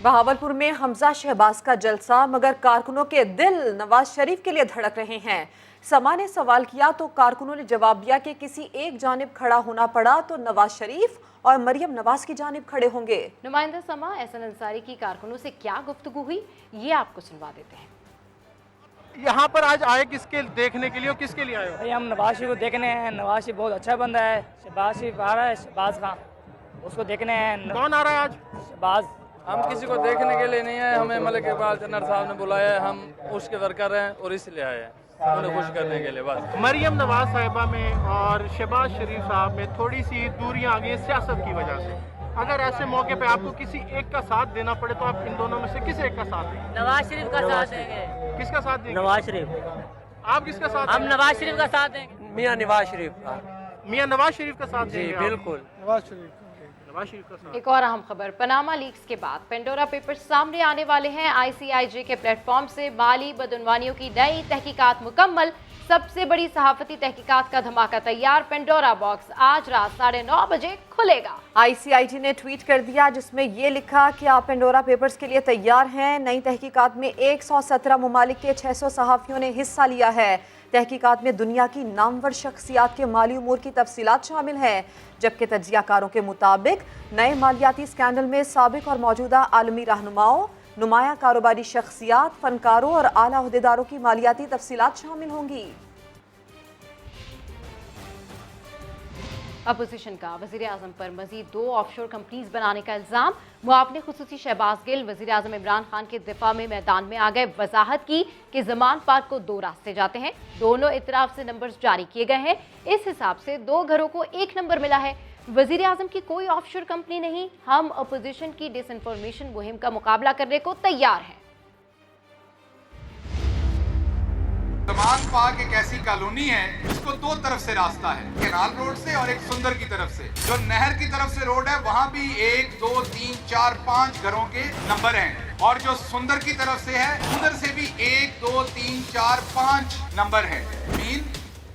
बहावलपुर में हमजा शहबाज का जलसा, मगर कारकुनों के दिल नवाज शरीफ के लिए धड़क रहे हैं। समा ने सवाल किया तो कारकुनों ने जवाब दिया कि किसी एक जानिब खड़ा होना पड़ा तो नवाज शरीफ और मरियम नवाज की जानिब खड़े होंगे। नुमाइंदा समा एहसन अंसारी की कारकुनों से क्या गुफ्तगू हुई, ये आपको सुनवा देते हैं। यहाँ पर आज आए किसके देखने के लिए और किसके लिए आए हो? भाई हम नवाज शरीफ को देखने हैं। नवाज शरीफ बहुत अच्छा बंदा है। शहबाज शरीफ आ रहा है, शहबाज खान, उसको देखने हैं। कौन आ रहा है आज? शहबाज। हम किसी को देखने के लिए नहीं आए, हमें मलिक इकबाल चन्नर साहब ने बुलाया है, हम उसके वर्कर हैं और इसलिए आए हैं उन्हें खुश करने के लिए बस। मरियम नवाज साहिबा में और शहबाज शरीफ साहब में थोड़ी सी दूरियां आ गई सियासत की वजह से। अगर ऐसे मौके पे आपको किसी एक का साथ देना पड़े तो आप इन दोनों में से किस एक का साथ देंगे? नवाज शरीफ का साथ देंगे। किसका साथ देंगे? नवाज शरीफ। आप किसका साथ हम देंगे? नवाज शरीफ का साथ देंगे। मियां नवाज शरीफ का। मियां नवाज शरीफ का साथ जी देंगे आप? बिल्कुल। नवाज शरीफ का साथ। एक और अहम खबर, पनामा लीक्स के बाद पेंडोरा पेपर्स सामने आने वाले हैं। ICIJ के प्लेटफॉर्म से माली बदउनवानियों की नई तहकीकात मुकम्मल। सबसे बड़ी सहाफती तहकीकात का धमाका तैयार। पेंडोरा बॉक्स आज रात 9:30 बजे खुलेगा। ICIJ ने ट्वीट कर दिया जिसमें ये लिखा कि आप पेंडोरा पेपर्स के लिए तैयार हैं। नई तहकीकात में 117 ममालिक के 600 सहाफ़ियों ने हिस्सा लिया है। तहकीकात में दुनिया की नामवर शख्सियात के माली उमूर की तफसीलात शामिल हैं, जबकि तजियाकारों के मुताबिक नए मालियाती स्कैंडल में साबिक और मौजूदा आलमी रहनुमाओं, नुमाया कारोबारी शख्सियात, फनकारों और आला अहदेदारों की मालियाती तफसीलात शामिल होंगी। अपोजिशन का वज़ीर आज़म पर मजीद 2 ऑफशोर कंपनीज बनाने का इल्ज़ाम। मुआवने खुसूसी शहबाज गिल वज़ीर आज़म इमरान खान के दिफा में मैदान में आ गए। वजाहत की कि ज़मान पार्क को 2 रास्ते जाते हैं, दोनों इतराफ से नंबर्स जारी किए गए हैं। इस हिसाब से 2 घरों को 1 नंबर मिला है। वज़ीर आज़म की कोई ऑफशोर कंपनी नहीं। हम अपोजिशन की डिसइंफॉर्मेशन मुहिम का मुकाबला करने को तैयार हैं। ज़मान पार्क एक ऐसी कॉलोनी है जिसको 2 तरफ से रास्ता है, केनाल रोड से और एक सुंदर की तरफ से। जो नहर की तरफ से रोड है वहाँ भी 1 2 3 4 5 घरों के नंबर हैं, और जो सुंदर की तरफ से है उधर से भी 1 2 3 4 5 नंबर है। मीन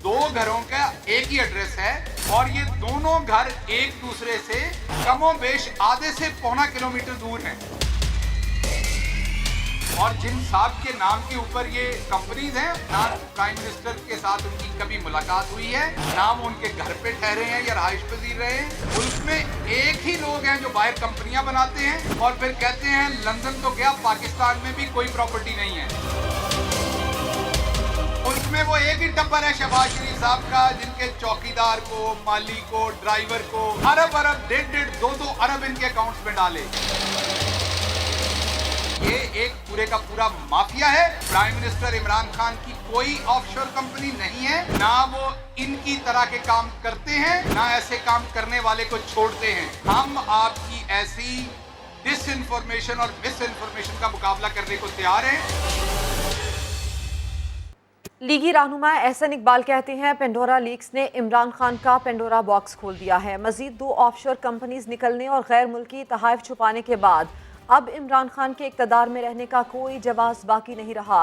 2 घरों का एक ही एड्रेस है और ये दोनों घर एक दूसरे से कमोबेश आधे से पौना किलोमीटर दूर हैं। और जिन साहब के नाम के ऊपर ये कंपनीज हैं, ना प्राइम मिनिस्टर के साथ उनकी कभी मुलाकात हुई है, ना वो उनके घर पे ठहरे हैं या रहाइश पजीर रहे हैं। मुल्क में एक ही लोग हैं जो बाहर कंपनियां बनाते हैं और फिर कहते हैं लंदन तो गया, पाकिस्तान में भी कोई प्रॉपर्टी नहीं है। मुल्क में वो एक ही टब्बर है शहबाज शरीफ साहब का, जिनके चौकीदार को, माली को, ड्राइवर को अरब 1.5 2 अरब इनके अकाउंट्स में डाले। ये एक पूरे का पूरा माफिया है। प्राइम मिनिस्टर इमरान खान की कोई ऑफशोर कंपनी नहीं है, ना वो इनकी तरह के काम करते हैं, ना ऐसे काम करने वाले को छोड़ते हैं। हम आपकी ऐसी डिसइंफॉर्मेशन और मिस इन्फॉर्मेशन का मुकाबला करने को तैयार हैं। लीगी रहनुमा एहसन इकबाल कहते हैं पेंडोरा लीक्स ने इमरान खान का पेंडोरा बॉक्स खोल दिया है। मजीद 2 ऑफशोर कंपनीज निकलने और गैर मुल्की तहाइफ छुपाने के बाद अब इमरान खान के इक़्तिदार में रहने का कोई जवाब बाकी नहीं रहा।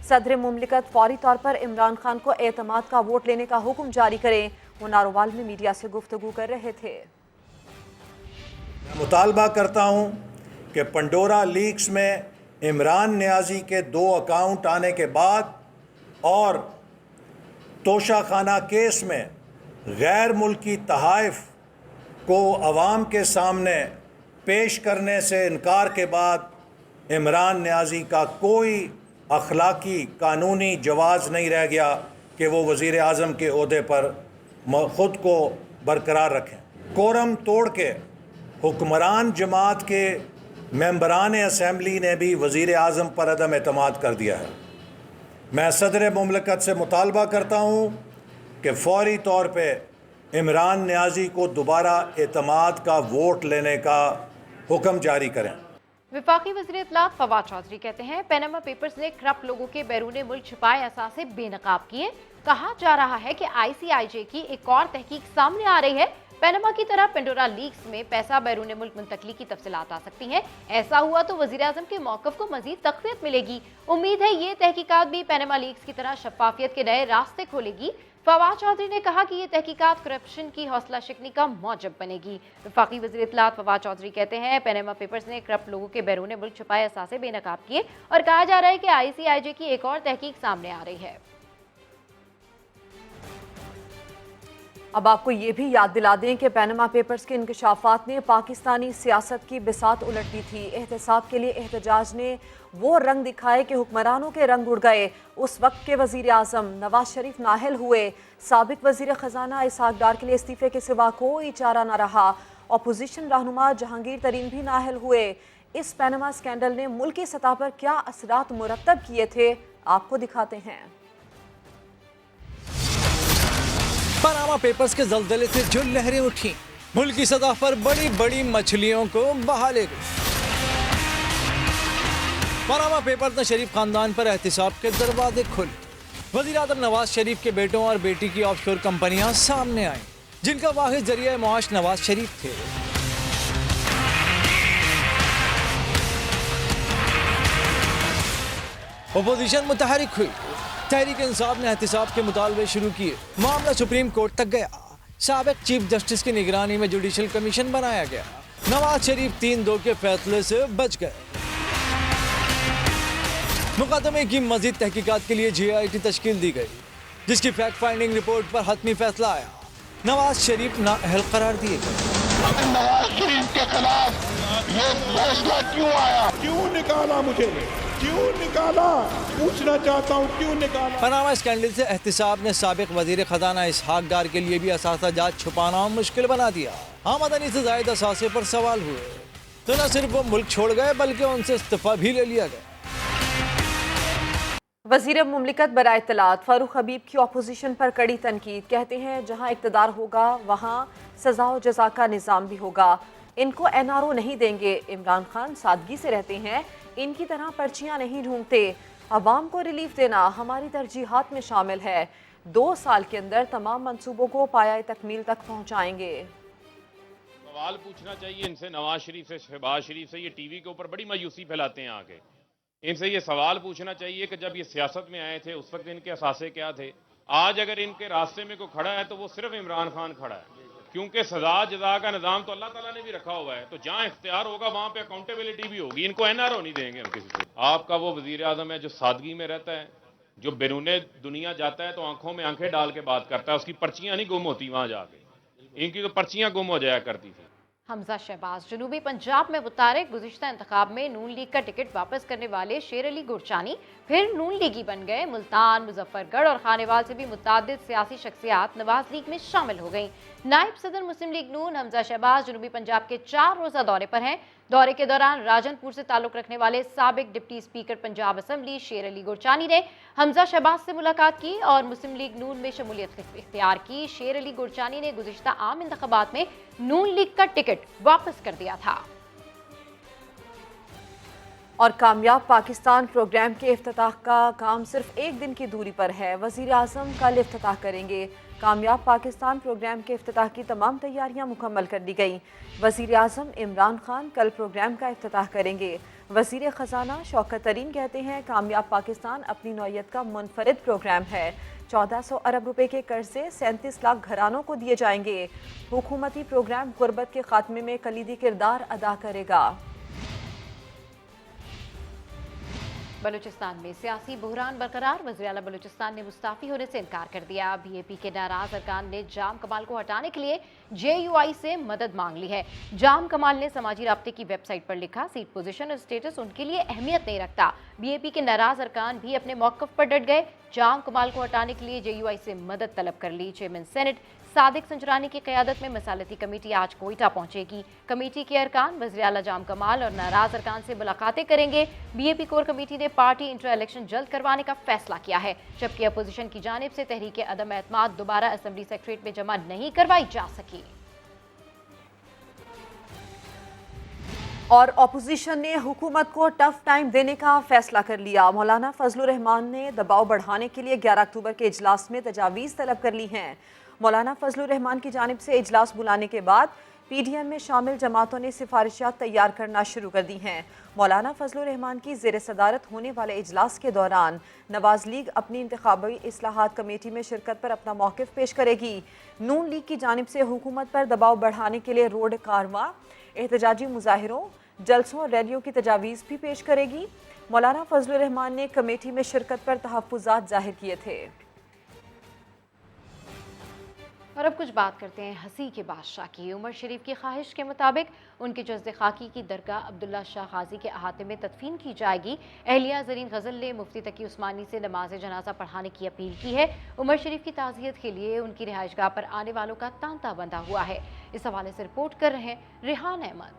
सदर मुमलिकत फौरी तौर पर इमरान खान को एतमाद का वोट लेने का हुक्म जारी करें। वो नारोवाल में मीडिया से गुफ्तगू कर रहे थे। मुतालबा करता हूँ कि पेंडोरा लीक्स में इमरान नियाज़ी के 2 अकाउंट आने के बाद और तोशा खाना केस में गैर मुल्की तहाइफ को अवाम के सामने पेश करने से इनकार के बाद इमरान नियाज़ी का कोई अखलाकी कानूनी जवाज़ नहीं रह गया कि वो वज़ीर आज़म के ओहदे पर ख़ुद को बरकरार रखें। कोरम तोड़ के हुक्मरान जमात के मेंबरान असम्बली ने भी वज़ीर आज़म पर अदम एतमाद कर दिया है। मैं सदर मुमलिकत से मुतालबा करता हूँ कि फौरी तौर पर इमरान नियाज़ी को दोबारा एतमाद का वोट लेने का हुक्म जारी करें। वफाकी वज़ीर इत्तलात फवाद चौधरी कहते हैं पनामा पेपर्स ने करप्ट लोगों के बैरून मुल्क छिपाए असासे बेनकाब किए। कहा जा रहा है कि ICIJ की एक और तहकीक सामने आ रही है पैनामा की तरह पेंडोरा लीक्स में पैसा बैरून मुल्क मुंतकली की तफसीलात आ सकती हैं। ऐसा हुआ तो वजीर आजम के मौक़िफ़ को मजीद तक़वियत मिलेगी। उम्मीद है ये तहकीकात भी पैनामा लीक्स की तरह शफाफियत के नए रास्ते खोलेगी। फवाद चौधरी ने कहा कि ये तहकीकात करप्शन की हौसला शिकनी का मौजब बनेगी। वफाकी वज़ीर इत्तलात फवाद चौधरी कहते हैं, पैनामा पेपर्स ने करप्ट लोगों के बैरून मुल्क छुपाए असासे बेनकाब किए और कहा जा रहा है कि ICIJ की एक और तहकीक सामने आ रही है। अब आपको ये भी याद दिला दें कि पैनामा पेपर्स के इंकशाफात ने पाकिस्तानी सियासत की बिसात उलट दी थी। एहतसाब के लिए एहतजाज ने वो रंग दिखाए कि हुक्मरानों के रंग उड़ गए। उस वक्त के वजीर आजम नवाज शरीफ नाहल हुए। साबिक वजीर खजाना इसहाक डार के लिए इस्तीफे के सिवा कोई चारा न रहा। अपोजिशन रहनुमा जहांगीर तरीन भी नाहल हुए। इस पैनामा स्कैंडल ने मुल्की सतह पर क्या असरात मुरतब किए थे, आपको दिखाते हैं। पनामा पेपर्स के जल्जले से जो लहरें उठी, मुल्की सतह पर बड़ी बड़ी मछलियों को बहा ले गई। पनामा पेपर्स ने शरीफ खानदान पर एहतिसाब के दरवाजे खोले। वजीर आज़म नवाज शरीफ के बेटों और बेटी की ऑफशोर कंपनियां सामने आईं, जिनका वाहिद जरिया मुआश नवाज शरीफ थे। अपोजिशन मुतहरिक हुई। तहरीक इंसाफ ने एहतिसाब के मुतालबे शुरू किए। मामला सुप्रीम कोर्ट तक गया। साबिक चीफ जस्टिस की निगरानी में जुडिशल कमीशन बनाया गया। नवाज शरीफ 3-2 के फैसले से बच गए। मुकदमे की मजीद तहकीकात के लिए GIT तश्कील दी गई, जिसकी फैक्ट फाइंडिंग रिपोर्ट पर हतमी फैसला आया। नवाज शरीफ नाअहल करार दिए गए। नवाज शरीफ के खिलाफ ये फैसला क्यों आया? क्यों निकाला मुझे? क्यों निकाला? पूछना चाहता हूँ, क्यों निकाला? पनामा स्कैंडल से एहतिसाब ने साबिक वजीर खजाना इसहाक डार के लिए भी असासाजात छुपाना मुश्किल बना दिया। आमदनी से जायद असासे पर सवाल हुए तो न सिर्फ वो मुल्क छोड़ गए बल्कि उनसे इस्तीफा भी ले लिया गया। वज़ीर मुमलिकत बराए इत्तलात फारूक हबीब की अपोजिशन पर कड़ी तनकीद। कहते हैं, जहां इक़्तिदार होगा वहां सज़ा व जज़ा का निज़ाम भी होगा। इनको NRO नहीं देंगे। इमरान खान सादगी से रहते हैं, इनकी तरह पर्चियां नहीं ढूंढते। अवाम को रिलीफ देना हमारी तरजीहात में शामिल है। 2 साल के अंदर तमाम मंसूबों को पाया तकमील तक पहुँचाएंगे। सवाल पूछना चाहिए इनसे, नवाज शरीफ से, शहबाज शरीफ से। ये TV के ऊपर बड़ी मायूसी फैलाते हैं आके। इनसे ये सवाल पूछना चाहिए कि जब ये सियासत में आए थे उस वक्त इनके असासे क्या थे। आज अगर इनके रास्ते में कोई खड़ा है तो वो सिर्फ इमरान खान खड़ा है, क्योंकि सजा जजा का निज़ाम तो अल्लाह ताला ने भी रखा हुआ है। तो जहां इख्तियार होगा वहां पे अकाउंटेबिलिटी भी होगी। इनको NRO नहीं देंगे हम किसी से। आपका वो वजीर आजम है जो सादगी में रहता है, जो बैरूने दुनिया जाता है तो आंखों में आंखें डाल के बात करता है। उसकी पर्चियां नहीं गुम होती वहां जाके, इनकी तो पर्चियां गुम हो जाया करती थी। हमजा शहबाज जनूबी पंजाब में मुतारिक गुज़िश्ता इंतखाब में नून लीग का टिकट वापस करने वाले शेर अली गुरचानी फिर नून लीगी बन गए। मुल्तान, मुजफ्फरगढ़ और खानेवाल से भी मुतादिद सियासी शख्सियात नवाज लीग में शामिल हो गई। नायब सदर मुस्लिम लीग नून हमजा शहबाज जनूबी पंजाब के 4 रोज़ा दौरे पर हैं। दौरे के दौरान राजनपुर से ताल्लुक़ रखने वाले साबिक डिप्टी स्पीकर पंजाब असम्बली शेर अली गुरचानी ने हमजा शहबाज से मुलाकात की और मुस्लिम लीग नून में शमूलियत इख्तियार की। शेर अली गुरचानी ने गुज़िश्ता आम इंतखाबात में नून लीग का टिकट वापस कर दिया था। और कामयाब पाकिस्तान प्रोग्राम के इफ्तिताह का काम सिर्फ 1 दिन की दूरी पर है। वज़ीर आज़म कल इफ्तिताह करेंगे। कामयाब पाकिस्तान प्रोग्राम के इफ्तिताह की तमाम तैयारियां मुकम्मल कर ली गई। वज़ीर आज़म इमरान खान कल प्रोग्राम का इफ्तिताह करेंगे। वज़ीर ख़जाना शौकत तरीन कहते हैं, कामयाब पाकिस्तान अपनी नौयत का मुनफरिद प्रोग्राम है। 1400 अरब रुपए के कर्जे 37 लाख घरानों को दिए जाएंगे। हुकूमती प्रोग्राम गुर्बत के खात्मे में कलीदी किरदार अदा करेगा। बलूचिस्तान में सियासी बहरान बरकरार। वज़ीर आला बलूचिस्तान ने मुस्ताफ़ी होने से इनकार कर दिया। BAP के नाराज अरकान ने जाम कमाल को हटाने के लिए JUI से मदद मांग ली है। जाम कमाल ने समाजी राब्ते की वेबसाइट पर लिखा, सीट पोजीशन और स्टेटस उनके लिए अहमियत नहीं रखता। BAP के नाराज अरकान भी अपने मौक़िफ़ पर डट गए। जाम कमाल को हटाने के लिए JUI से मदद तलब कर ली। चेयरमैन सेनेट सादिक संजरानी की क़यादत में मसालती कमेटी आज कोयटा पहुंचेगी। कमेटी के अरकान वज़ीर आला जाम कमाल और नाराज अरकान से मुलाकातें करेंगे। BAP कोर कमेटी ने पार्टी इंटर इलेक्शन जल्द करवाने का फैसला किया है, जबकि अपोजिशन की जानिब से तहरीक अदम एतमाद दोबारा असम्बली सेक्रेटरीट में जमा नहीं करवाई जा सकी। और अपोजिशन ने हुकूमत को टफ टाइम देने का फैसला कर लिया। मौलाना फजलुर रहमान ने दबाव बढ़ाने के लिए 11 अक्टूबर के इजलास में तजावीज़ तलब कर ली हैं। मौलाना फजलुर रहमान की जानिब से इजलास बुलाने के बाद PDM में शामिल जमातों ने सिफारिशात तैयार करना शुरू कर दी हैं। मौलाना फजलुर रहमान की ज़ेर सदारत होने वाले इजलास के दौरान नवाज लीग अपनी इंतखाबी इस्लाहात कमेटी में शिरकत पर अपना मौक़िफ़ पेश करेगी। नून लीग की जानिब से हुकूमत पर दबाव बढ़ाने के लिए रोड कारवां, एहतजाजी मुजाहिरों, जलसों और रैलियों की तजावीज़ भी पेश करेगी। मौलाना फजलुर रहमान ने कमेटी में शिरकत पर तहफ़्फ़ुज़ात ज़ाहिर किए थे। और अब कुछ बात करते हैं हंसी के बादशाह की। उमर शरीफ की ख्वाहिश के मुताबिक उनके जज्द खाकी की दरगाह अब्दुल्ला शाह गाजी के अहाते में तदफीन की जाएगी। अहलिया ज़रीन गज़ल ने मुफ्ती तकी उस्मानी से नमाज जनाजा पढ़ाने की अपील की है। उमर शरीफ की ताज़ियत के लिए उनकी रिहाइशगाह पर आने वालों का तांता बंधा हुआ है। इस हवाले से रिपोर्ट कर रहे हैं रेहान अहमद।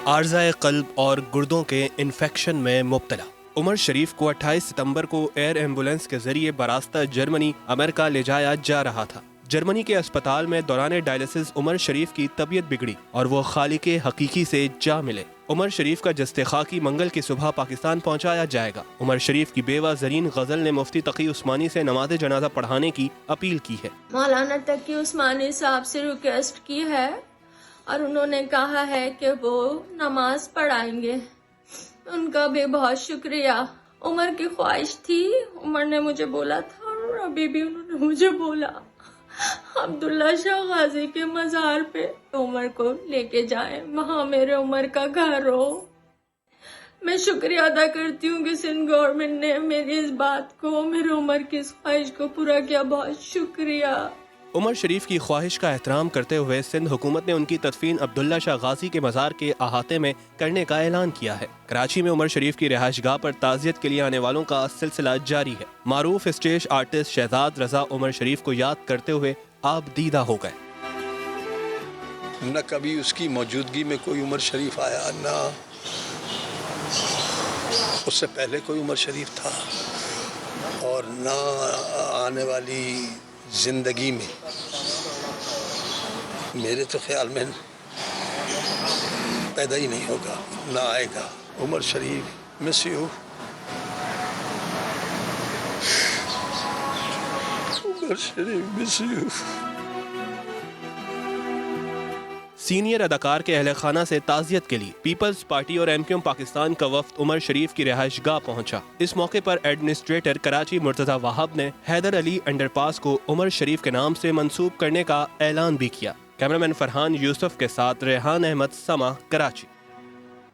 आर्ज़ाए क़ल्ब और गुर्दों के इन्फेक्शन में मुब्तला उमर शरीफ को 28 सितंबर को एयर एम्बुलेंस के जरिए बरास्ता जर्मनी अमेरिका ले जाया जा रहा था। जर्मनी के अस्पताल में दौरान डायलिसिस उमर शरीफ की तबीयत बिगड़ी और वो खालिके हकीकी से जा मिले। उमर शरीफ का जस्ते खाकी मंगल की सुबह पाकिस्तान पहुंचाया जाएगा। उमर शरीफ की बेवा ज़रीन गज़ल ने मुफ्ती तकी उस्मानी से नमाज जनाजा पढ़ाने की अपील की है। मौलाना तकी उस्मानी साहब से रिक्वेस्ट की है और उन्होंने कहा है कि वो नमाज पढ़ाएंगे। उनका भी बहुत शुक्रिया। उमर की ख्वाहिश थी, उमर ने मुझे बोला था और अभी भी उन्होंने मुझे बोला अब्दुल्ला शाह गाजी के मज़ार पे उमर को लेके जाएं, वहाँ मेरे उमर का घर हो। मैं शुक्रिया अदा करती हूँ कि सिंध गवर्नमेंट ने मेरी इस बात को, मेरे उमर की इस ख्वाहिश को पूरा किया। बहुत शुक्रिया। उमर शरीफ की ख्वाहिश का एहतराम करते हुए सिंध हुकूमत ने उनकी तदफीन अब्दुल्ला शाह गाजी के मज़ार के अहाते में करने का ऐलान किया है। कराची में उमर शरीफ की रिहाइशगाह पर ताज़ियत के लिए आने वालों का सिलसिला जारी है। मारूफ स्टेज आर्टिस्ट शहजाद रजा उमर शरीफ को याद करते हुए आप दीदा हो गए। न कभी उसकी मौजूदगी में कोई उमर शरीफ आया, न उससे पहले कोई उमर शरीफ था और न आने वाली जिंदगी में मेरे तो ख्याल में पैदा ही नहीं होगा, ना आएगा। Umar Sharif miss you. Umar Sharif miss you. Senior अदाकार के अहले खाना से ताज़ियत के लिए पीपल्स पार्टी और MQM पाकिस्तान का वफ्द उमर शरीफ की रिहाइशगाह पहुंचा। इस मौके पर एडमिनिस्ट्रेटर कराची मुर्तज़ा वहाब ने हैदर अली अंडरपास को उमर शरीफ के नाम से मंसूब करने का ऐलान भी किया। कैमरामैन फरहान यूसुफ के साथ रेहान अहमद, समा, कराची।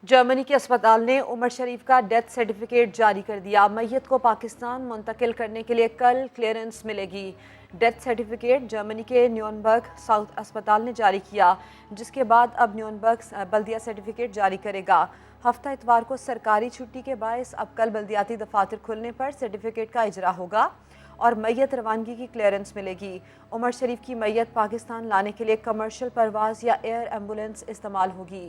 जर्मनी के अस्पताल ने उमर शरीफ का डेथ सर्टिफिकेट जारी कर दिया। मैयत को पाकिस्तान मुंतकिल करने के लिए कल क्लियरेंस मिलेगी। डेथ सर्टिफिकेट जर्मनी के न्यूनबर्ग साउथ अस्पताल ने जारी किया, जिसके बाद अब न्यूनबर्ग बल्दिया सर्टिफिकेट जारी करेगा। हफ्ता इतवार को सरकारी छुट्टी के बायस अब कल बल्दियाती दफातर खुलने पर सर्टिफिकेट का इजरा होगा और मैयत रवानगी की क्लियरेंस मिलेगी। उमर शरीफ की मैयत पाकिस्तान लाने के लिए कमर्शियल परवाज या एयर एम्बुलेंस इस्तेमाल होगी।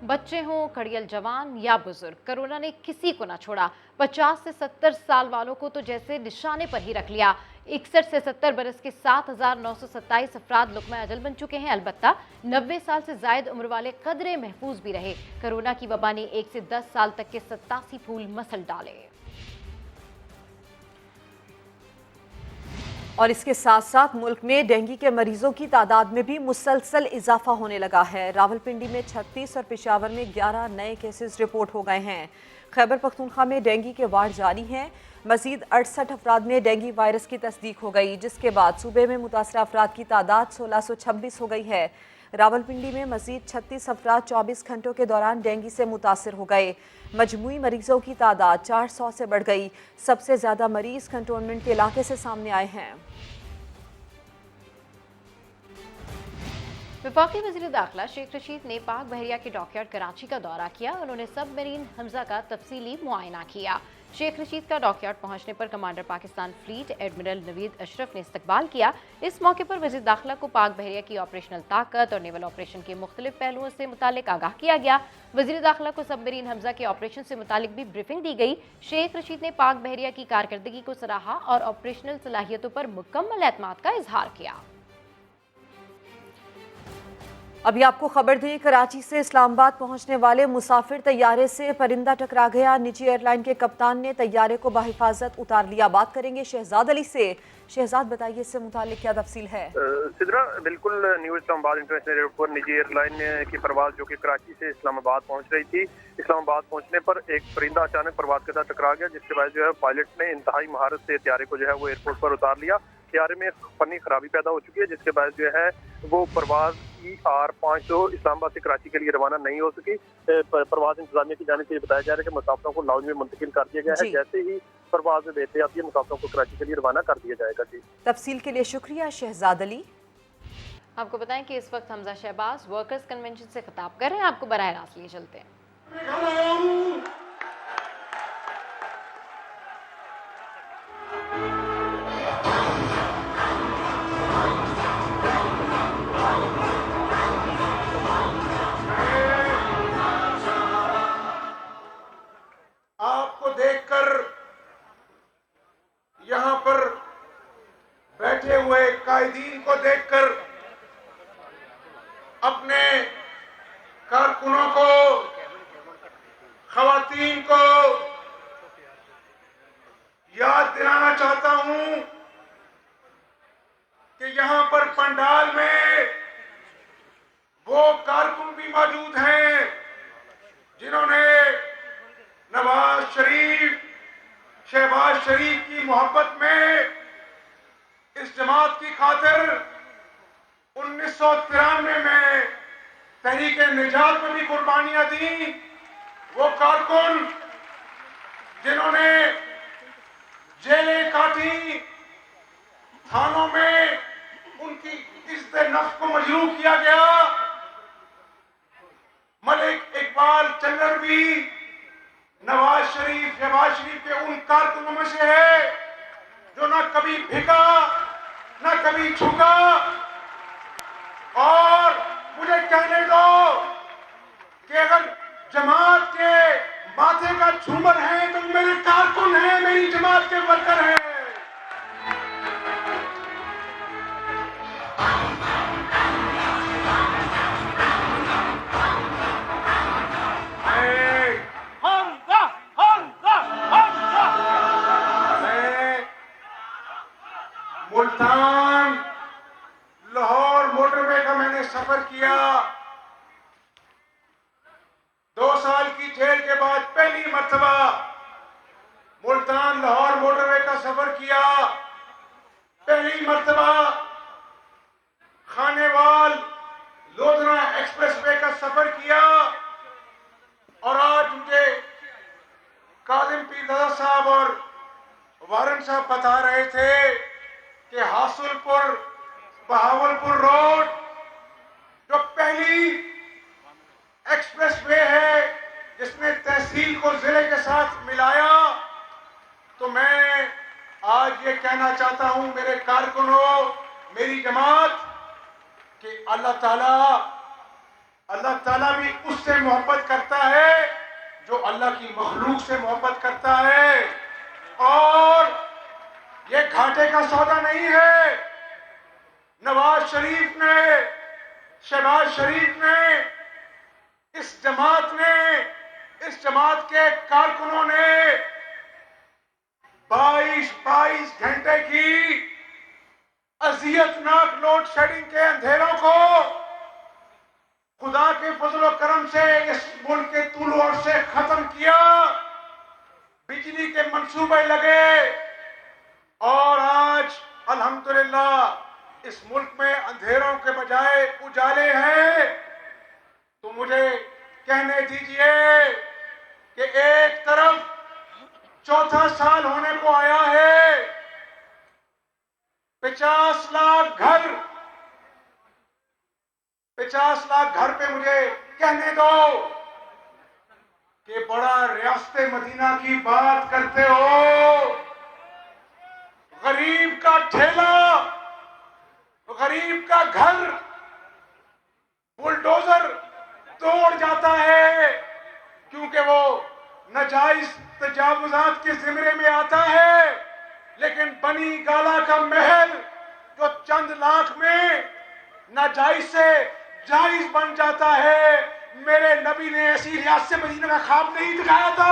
बच्चे हों, खड़ियल जवान या बुजुर्ग, कोरोना ने किसी को ना छोड़ा। 50 से 70 साल वालों को तो जैसे निशाने पर ही रख लिया। 61 से 70 बरस के 7,927 अफराद लुक़मा अजल बन चुके हैं। अलबत्ता 90 साल से जायद उम्र वाले कदरे महफूज भी रहे। कोरोना की वबा ने 1 से 10 साल तक के 87 फूल मसल डाले। और इसके साथ साथ मुल्क में डेंगू के मरीजों की तादाद में भी मुसलसल इजाफा होने लगा है। रावलपिंडी में 36 और पेशावर में 11 नए केसेस रिपोर्ट हो गए हैं। खैबर पख्तूनख्वा में डेंगू के वार्ड जारी हैं। मजीद 68 अफराद में डेंगू वायरस की तस्दीक हो गई, जिसके बाद सूबे में मुतासरा अफराद की तादाद 1626 हो गई है। रावलपिंडी में मजीद 36 अफराद 24 घंटों के दौरान डेंगू से मुतासर हो गए। मजमूई मरीजों की तादाद 400 से बढ़ गई। सबसे ज़्यादा मरीज कंटोनमेंट के इलाके से सामने आए हैं। वफाकी वज़ीर दाखिला शेख रशीद ने पाक बहरिया के डॉकयार्ड कराची का दौरा किया। उन्होंने सबमरीन हमजा का तफसीली मुआयना किया। शेख रशीद का डॉकयार्ड पहुंचने पर commander Pakistan fleet admiral Naveed Ashraf ने इस्तकबाल किया। इस मौके पर वज़ीर दाखिला को पाक बहरिया की ऑपरेशनल ताकत और नेवल ऑपरेशन के मुख्तलिफ पहलुओं से मुतालिक आगाह किया गया। वज़ीर दाखिला को सबमरीन हमजा के ऑपरेशन से मुतालिक भी ब्रीफिंग दी गई। शेख रशीद ने पाक बहरिया की कारकर्दगी को सराहा और ऑपरेशनल सलाहियतों पर मुकम्मल एतमाद का इजहार किया। अभी आपको खबर दें, कराची से इस्लामाबाद पहुंचने वाले मुसाफिर तैयारे से परिंदा टकरा गया। निजी एयरलाइन के कप्तान ने तैयारे को बाहिफाजत उतार लिया। बात करेंगे शहजाद अली से। शहजाद, बताइए इससे मुतालिक क्या तफसील है? सिद्रा, बिल्कुल न्यू इस्लामाबाद इंटरनेशनल एयरपोर्ट पर निजी एयरलाइन की परवाज जो कि कराची से इस्लामाबाद पहुंच रही थी, इस्लामाबाद पहुंचने पर एक परिंदा अचानक परवाज के साथ टकरा गया, जिसके बाद जो है पायलट ने इंतहाई महारत से तैयारे को जो है वो एयरपोर्ट पर उतार लिया। तैयारे में फनी खराबी पैदा हो चुकी है, जिसके बाद जो है वो परवाज ER500 इस्लामाबाद से कराची के लिए रवाना नहीं हो सकी। परवाज इंतजामिया की जानिब से बताया जा रहा है कि मुसाफिरों को लाउंज में मुंतकिल कर दिया गया है। जैसे ही परवाज में बेहतरी आती है, मुसाफिरों को कराची के लिए रवाना कर दिया जाएगा। जी, तफसील के लिए शुक्रिया शहजाद अली। आपको बताएं कि इस वक्त हमजा शहबाज वर्कर्स कन्वेंशन से खिताब कर रहे हैं। आपको बराह रास्त लिए चलते हैं। आपको देखकर, यहाँ पर बैठे हुए कायदीन को देखकर, अपने कारकुनों को, खवातीन को याद दिलाना चाहता हूं कि यहाँ पर पंडाल में वो कारकुन भी मौजूद हैं जिन्होंने नवाज शरीफ, शहबाज शरीफ की मोहब्बत में इस जमात की खातिर 1993 में तहरीक निजात में भी कुर्बानियां दी। वो कारकुन जिन्होंने जेलें काटी, थानों में उनकी इज्जत नफ्स को मजरूह किया गया। मलिक इकबाल चंदर भी नवाज शरीफ, शहबाज शरीफ के उन कारकुनों में से है जो ना कभी भिका, ना कभी झुका। और मुझे कहने दो कि अगर जमात के माथे का झूमर है तो मेरे कारकुन हैं, मेरी जमात के वर्कर हैं। मुल्तान लाहौर मोटरवे का मैंने सफर किया। 2 साल की जेल के बाद पहली मर्तबा मुल्तान लाहौर मोटरवे का सफर किया। पहली मर्तबा खानेवाल लोधरा एक्सप्रेसवे का सफर किया। और आज मुझे कादिम पीरजादा साहब और वारन साहब बता रहे थे कि हासुलपुर बहावलपुर रोड जो पहली एक्सप्रेसवे है जिसने तहसील को जिले के साथ मिलाया, तो मैं आज ये कहना चाहता हूं मेरे कारकुनों, मेरी जमात, कि अल्लाह ताला भी उससे मोहब्बत करता है जो अल्लाह की मखलूक से मोहब्बत करता है। और ये घाटे का सौदा नहीं है। नवाज शरीफ ने, शहबाज शरीफ ने, इस जमात ने, इस जमात के कारकुनों ने 22 घंटे की अजियतनाक लोड शेडिंग के अंधेरों को खुदा के फजल और करम से इस मुल्क के तूल और से खत्म किया। बिजली के मंसूबे लगे और आज अल्हम्दुलिल्लाह इस मुल्क में अंधेरों के बजाय उजाले हैं। तो मुझे कहने दीजिए कि एक तरफ चौथा साल होने को आया है, 50 लाख घर पे मुझे कहने दो कि बड़ा रियासत मदीना की बात करते हो। गरीब का ठेला, गरीब का घर बुलडोजर तोड़ जाता है क्योंकि वो नाजायज तजावुजात के जिम्मे में आता है। लेकिन बनी गाला का महल जो चंद लाख में नाजायज से जायज बन जाता है। मेरे नबी ने ऐसी रियासत से मदीना का ख्वाब नहीं दिखाया था।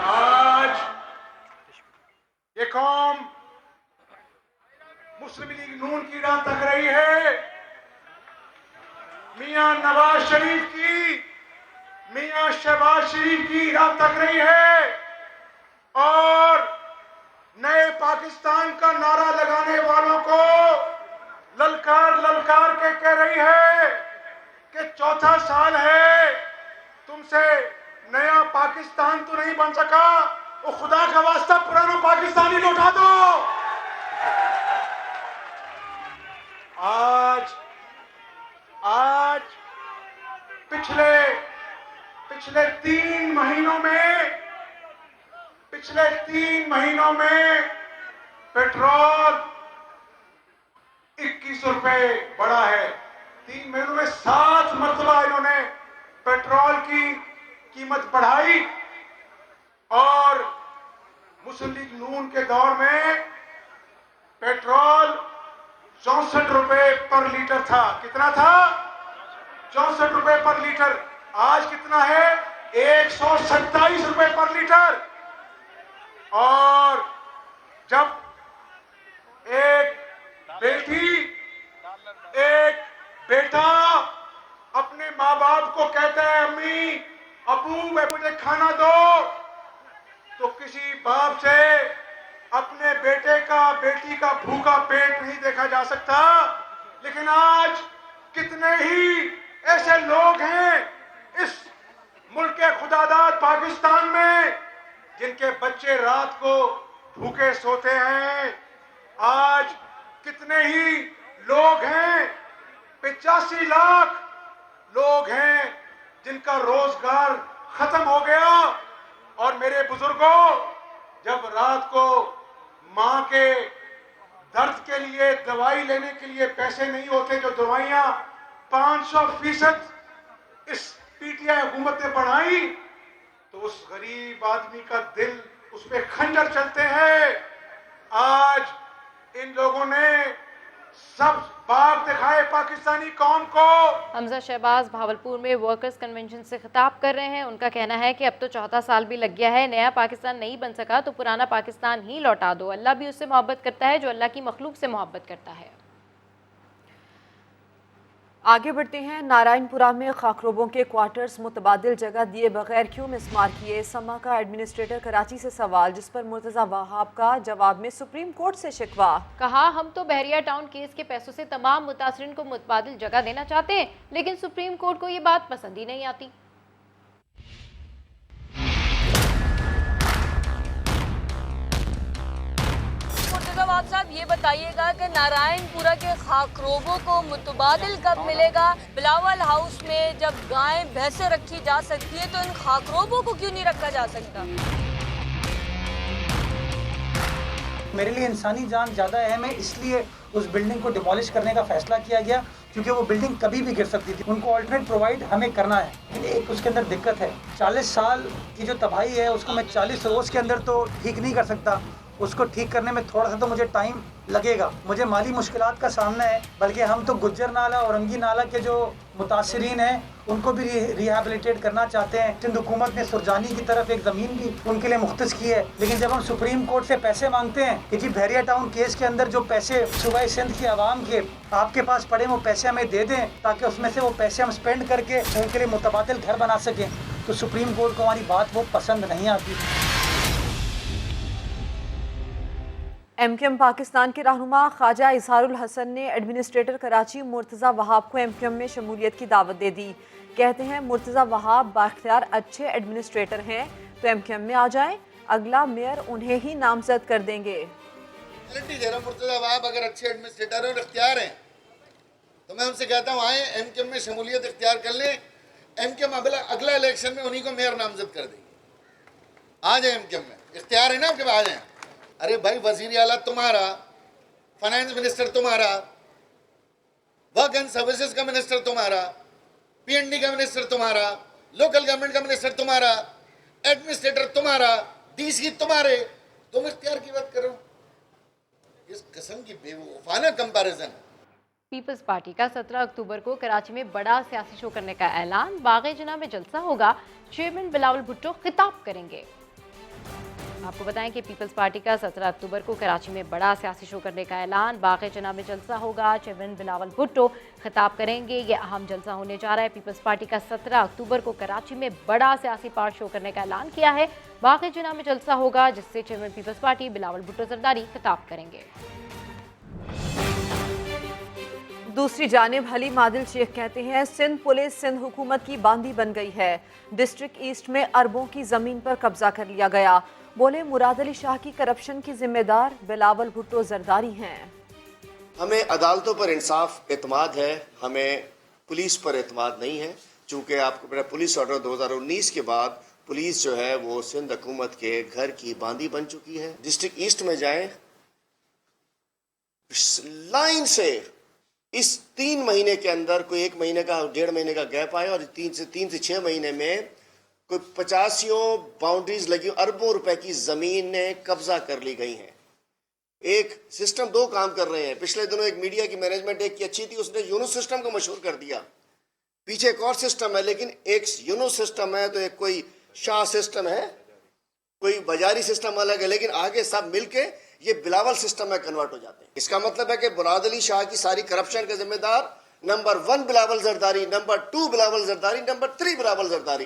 आज ये कौम मुस्लिम लीग नून की राह तक रही है। मियां नवाज शरीफ की, मियां शहबाज शरीफ की राह तक रही है और नए पाकिस्तान का नारा लगाने वालों को ललकार ललकार के कह रही है कि चौथा साल है, तुमसे नया पाकिस्तान तो नहीं बन सका, वो खुदा का वास्ता पुराना पाकिस्तान ही लौटा दो। आज पिछले 3 महीनों में पेट्रोल 21 रुपए बढ़ा है। 3 महीनों में 7 मरतबा इन्होंने पेट्रोल की कीमत बढ़ाई और मुस्लिम लीग नून के दौर में पेट्रोल 64 रुपए पर लीटर था। कितना था? 64 रुपए पर लीटर। आज कितना है? 127 रुपए पर लीटर। और जब एक बेटी, एक बेटा अपने माँ बाप को कहता है अम्मी अबू मुझे खाना दो, तो किसी बाप से अपने बेटे का, बेटी का भूखा पेट नहीं देखा जा सकता। लेकिन आज कितने ही ऐसे लोग हैं इस मुल्क के खुदादाद पाकिस्तान में जिनके बच्चे रात को भूखे सोते हैं। आज कितने ही लोग हैं, 85 लाख लोग हैं जिनका रोजगार खत्म हो गया। और मेरे बुजुर्गों, जब रात को मां के दर्द के लिए, दवाई लेने के लिए पैसे नहीं होते, जो दवाइयां 500% इस पीटीआई हुकूमत ने बढ़ाई, तो उस गरीब आदमी का दिल, उस पे खंजर चलते हैं। आज इन लोगों ने सब बाग दिखाए पाकिस्तानी कौम को। हमजा शहबाज भावलपुर में वर्कर्स कन्वेंशन से खिताब कर रहे हैं। उनका कहना है कि अब तो चौथा साल भी लग गया है, नया पाकिस्तान नहीं बन सका तो पुराना पाकिस्तान ही लौटा दो। अल्लाह भी उससे मोहब्बत करता है जो अल्लाह की मखलूक से मोहब्बत करता है। आगे बढ़ते हैं। नारायणपुरा में खाकरोबों के क्वार्टर्स मुतबादिल जगह दिए बगैर क्यों मिसमार किए? समा का एडमिनिस्ट्रेटर कराची से सवाल, जिस पर मुर्तज़ा वहाब का जवाब में सुप्रीम कोर्ट से शिकवा। कहा हम तो बहरिया टाउन केस के पैसों से तमाम मुतासरीन को मुतबादिल जगह देना चाहते हैं, लेकिन सुप्रीम कोर्ट को ये बात पसंद ही नहीं आती। आप साहब ये बताइएगा कि नारायणपुरा के खाकरोबों को मुतबादिल कब मिलेगा? बिलावल हाउस में जब गायें भैंसें रखी जा सकती है तो इन खाकरोबों को क्यों नहीं रखा जा सकता? मेरे लिए इंसानी जान ज़्यादा अहम है, इसलिए उस बिल्डिंग को डिमोलिश करने का फैसला किया गया, क्योंकि वो बिल्डिंग कभी भी गिर सकती थी। उनको ऑल्टरनेट प्रोवाइड हमें करना है, लेकिन एक उसके अंदर दिक्कत है। 40 साल की जो तबाही है उसको मैं 40 रोज़ के अंदर तो ठीक नहीं कर सकता। उसको ठीक करने में थोड़ा सा तो मुझे टाइम लगेगा। मुझे माली मुश्किलात का सामना है, बल्कि हम तो गुज्जर नाला और रंगी नाला के जो मुतासरीन हैं उनको भी रिहैबिलिटेट करना चाहते हैं। सिंध हुकूमत ने सुरजानी की तरफ एक ज़मीन भी उनके लिए मुख्तस की है, लेकिन जब हम सुप्रीम कोर्ट से पैसे मांगते हैं कि जी बहरिया टाउन केस के अंदर जो पैसे सूबाई सिंध की आवाम के आपके पास पड़े वो पैसे हमें दे दें ताकि उसमें से वो पैसे हम स्पेंड करके उनके लिए मुतबादिल घर बना सकें, तो सुप्रीम कोर्ट को हमारी बात वो पसंद नहीं आती। एमक्यूएम पाकिस्तान के रहनुमा ख्वाजा इजहारुल हसन ने एडमिनिस्ट्रेटर कराची मुर्तज़ा वहाब को एमक्यूएम में शमूलियत की दावत दे दी। कहते हैं मुर्तज़ा वहाब बाख्तियार अच्छे एडमिनिस्ट्रेटर हैं तो एमक्यूएम में आ जाएं, अगला मेयर उन्हें ही नामजद कर देंगे। मुर्तज़ा वहाब अगर अच्छे एडमिनिस्ट्रेटर और इख्तियार हैं तो मैं उनसे कहता हूँ आए एमक्यूएम में शमूलियत इख्तियार कर लें। एमक्यूएम अगला इलेक्शन में उन्हीं को मेयर नामजद कर देंगे। आ जाए एमक्यूएम में, इख्तियार है ना आपके पास, आ जाए। अरे भाई वजीर आला तुम्हारा, फाइनेंस मिनिस्टर तुम्हारा, वर्क एंड सर्विसेज का मिनिस्टर तुम्हारा, पीएनडी का मिनिस्टर तुम्हारा, लोकल गवर्नमेंट का मिनिस्टर तुम्हारा, एडमिनिस्ट्रेटर तुम्हारा, डीसी तुम्हारे, तुम इख्तियार की बात करो। इस किस्म की बेवकूफाना कंपैरिजन। पीपल्स पार्टी का 17 अक्टूबर को कराची में बड़ा सियासी शो करने का ऐलान। बाग़े जिन्ना में जलसा होगा, चेयरमैन बिलावल भुट्टो खिताब करेंगे। आपको बताएं कि पीपल्स पार्टी का 17 अक्टूबर को कराची में बड़ा सियासी शो करने का ऐलान। बाग़े जिन्ना में जलसा होगा, चेयरमैन बिलावल भुट्टो खिताब करेंगे। ये अहम जलसा होने जा रहा है। पीपल्स पार्टी का 17 अक्टूबर को कराची में बड़ा सियासी पार्ट शो करने का ऐलान किया है। बाग़े जिन्ना में जलसा होगा, जिससे chairman peoples party Bilawal Bhutto Zardari खिताब करेंगे। दूसरी जानिब हलीम आदिल शेख कहते हैं सिंध पुलिस सिंध हुकूमत की बांदी बन गई है। डिस्ट्रिक्ट ईस्ट में अरबों की जमीन पर कब्जा कर लिया गया। बोले मुराद अली शाह की करप्शन की जिम्मेदार बिलावल भुट्टो जरदारी हैं। हमें अदालतों पर इंसाफ एतमाद है, हमें पुलिस पर एतमाद नहीं है। चूँकि आपको पता पुलिस ऑर्डर 2019 के बाद पुलिस जो है वो सिंध हुकूमत के घर की बांदी बन चुकी है। डिस्ट्रिक्ट ईस्ट में जाएं, लाइन से इस 3 महीने के अंदर कोई 1 महीने का 1.5 महीने का गैप आया और 3 से 6 महीने में कोई 85 बाउंड्रीज लगी, अरबों रुपए की जमीनें कब्जा कर ली गई हैं। एक सिस्टम 2 काम कर रहे हैं। पिछले दिनों एक मीडिया की मैनेजमेंट एक की अच्छी थी, उसने यूनुस सिस्टम को मशहूर कर दिया। पीछे एक और सिस्टम है, लेकिन एक यूनुस सिस्टम है तो एक कोई शाह सिस्टम है, कोई बाजारी सिस्टम अलग है, लेकिन आगे सब मिलके ये बिलावल सिस्टम में कन्वर्ट हो जाते हैं। इसका मतलब है कि मुराद अली शाह की सारी करप्शन के जिम्मेदार number 1 Bilawal Zardari, number 2 Bilawal Zardari, number 3 Bilawal Zardari.